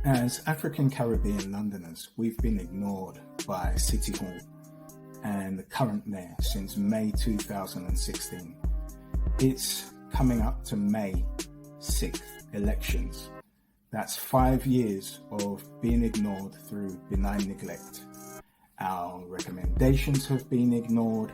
As African Caribbean Londoners, we've been ignored by City Hall and the current mayor since May 2016. It's coming up to May 6th elections. That's 5 years of being ignored through benign neglect. Our recommendations have been ignored,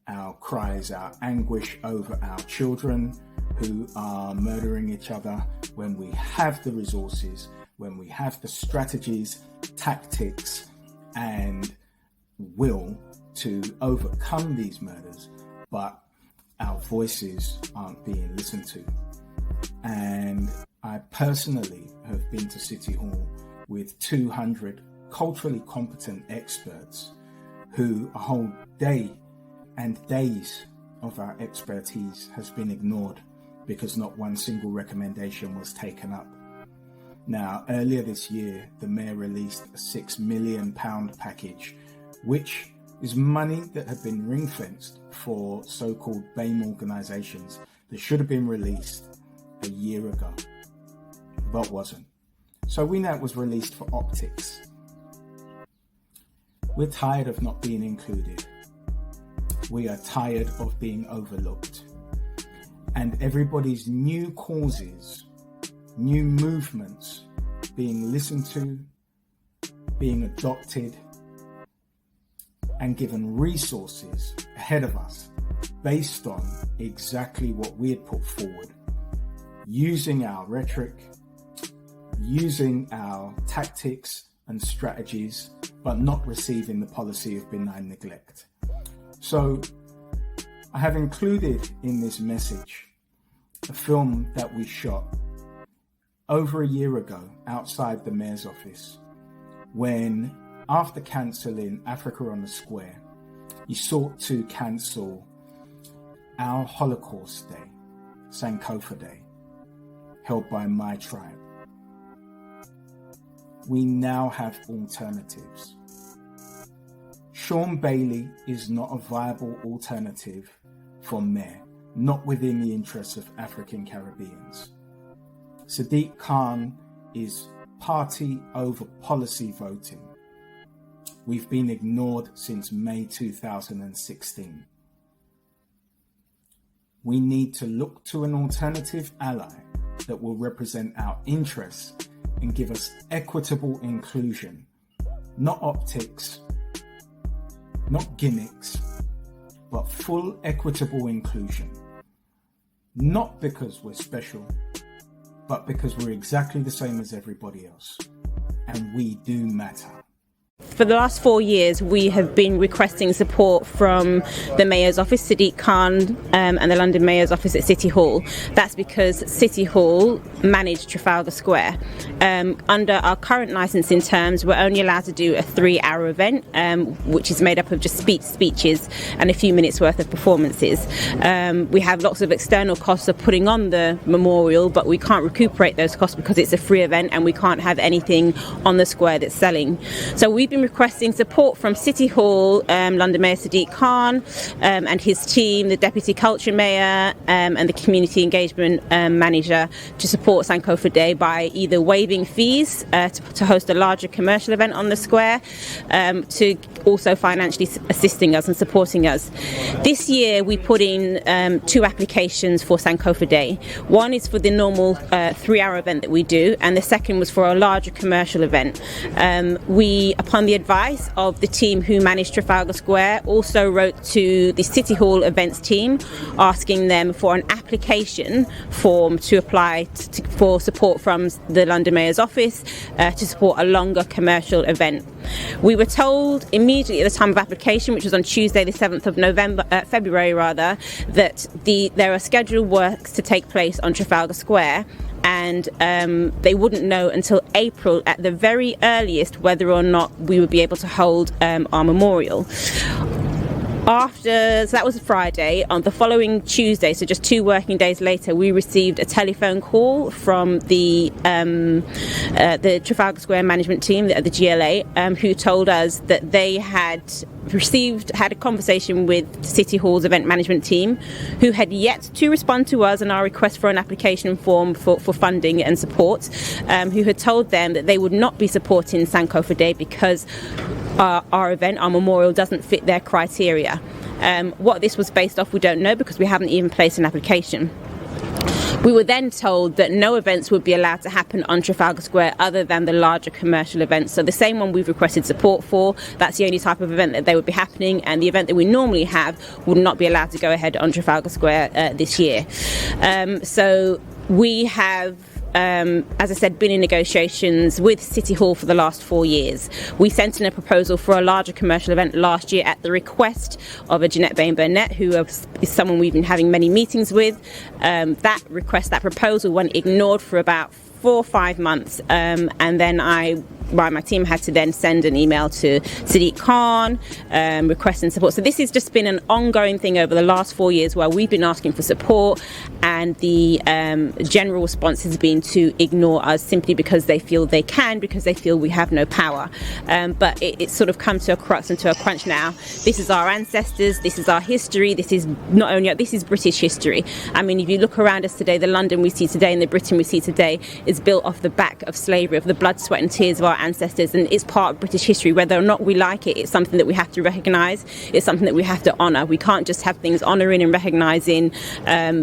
our cries, our anguish over our children who are murdering each other when we have the resources, when we have the strategies, tactics, and will to overcome these murders, but our voices aren't being listened to. And I personally have been to City Hall with 200 culturally competent experts who a whole day and days of our expertise has been ignored because not one single recommendation was taken up. Now, earlier this year, the mayor released a £6 million package, which is money that had been ring-fenced for so-called BAME organisations that should have been released a year ago, but wasn't. So we know it was released for optics. We're tired of not being included. We are tired of being overlooked. And everybody's new causes, new movements being listened to, being adopted, and given resources ahead of us based on exactly what we had put forward, using our rhetoric, using our tactics and strategies, but not receiving the policy of benign neglect. So I have included in this message a film that we shot over a year ago outside the mayor's office when, after cancelling Africa on the Square, he sought to cancel our Holocaust Day, Sankofa Day, held by my tribe. We now have alternatives. Sean Bailey is not a viable alternative for mayor, not within the interests of African Caribbeans. Sadiq Khan is party over policy voting. We've been ignored since May 2016. We need to look to an alternative ally that will represent our interests and give us equitable inclusion, not optics, not gimmicks, but full equitable inclusion. Not because we're special, but because we're exactly the same as everybody else. And we do matter. For the last 4 years, we have been requesting support from the Mayor's office, Sadiq Khan, and the London Mayor's office at City Hall. That's because City Hall managed Trafalgar Square. Under our current licensing terms, we're only allowed to do a 3-hour event, which is made up of just speeches and a few minutes worth of performances. We have lots of external costs of putting on the memorial, but we can't recuperate those costs because it's a free event and we can't have anything on the square that's selling. So we've been requesting support from City Hall, London Mayor Sadiq Khan and his team, the Deputy Culture Mayor and the Community Engagement Manager, to support Sankofa Day by either waiving fees to host a larger commercial event on the square, to also financially assisting us and supporting us. This year we put in 2 applications for Sankofa Day. One is for the normal 3-hour event that we do, and the second was for a larger commercial event. We, upon the advice of the team who managed Trafalgar Square, also wrote to the City Hall events team asking them for an application form to apply for support from the London Mayor's office to support a longer commercial event. We were told immediately at the time of application, which was on Tuesday the 7th of February, that there are scheduled works to take place on Trafalgar Square, and they wouldn't know until April at the very earliest whether or not we would be able to hold our memorial. So that was Friday. On the following Tuesday, so just 2 working days later, we received a telephone call from the Trafalgar Square management team, the GLA, who told us that they had had a conversation with City Hall's event management team, who had yet to respond to us on our request for an application form for funding and support, who had told them that they would not be supporting Sankofa Day because our event, our memorial, doesn't fit their criteria. What this was based off, we don't know, because we haven't even placed an application. We were then told that no events would be allowed to happen on Trafalgar Square other than the larger commercial events. So the same one we've requested support for, that's the only type of event that they would be happening, and the event that we normally have would not be allowed to go ahead on Trafalgar Square this year. So we have, as I said, been in negotiations with City Hall for the last 4 years. We sent in a proposal for a larger commercial event last year at the request of a Jeanette Bain-Burnett, who is someone we've been having many meetings with. That proposal went ignored for about 4 or 5 months, and then my team had to then send an email to Sadiq Khan requesting support. So this has just been an ongoing thing over the last 4 years where we've been asking for support, and the general response has been to ignore us simply because they feel they can, because they feel we have no power. But it's sort of come to a crux and to a crunch now. This is our ancestors, this is our history, this is British history. I mean, if you look around us today, the London we see today and the Britain we see today is built off the back of slavery, of the blood, sweat and tears of our ancestors, and it's part of British history. Whether or not we like it, it's something that we have to recognise, it's something that we have to honour. We can't just have things honouring and recognising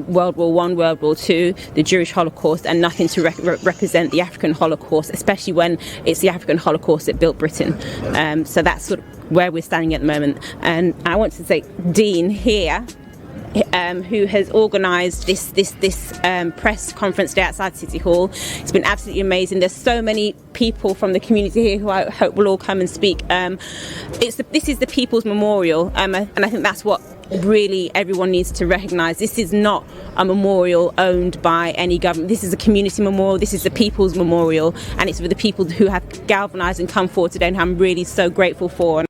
World War I, World War II, the Jewish Holocaust, and nothing to represent the African Holocaust, especially when it's the African Holocaust that built Britain. So that's sort of where we're standing at the moment. And I want to say Dean here, who has organised this press conference day outside City Hall. It's been absolutely amazing. There's so many people from the community here who I hope will all come and speak. This is the People's Memorial, and I think that's what really everyone needs to recognise. This is not a memorial owned by any government. This is a community memorial. This is the People's Memorial, and it's for the people who have galvanised and come forward today, and I'm really so grateful for.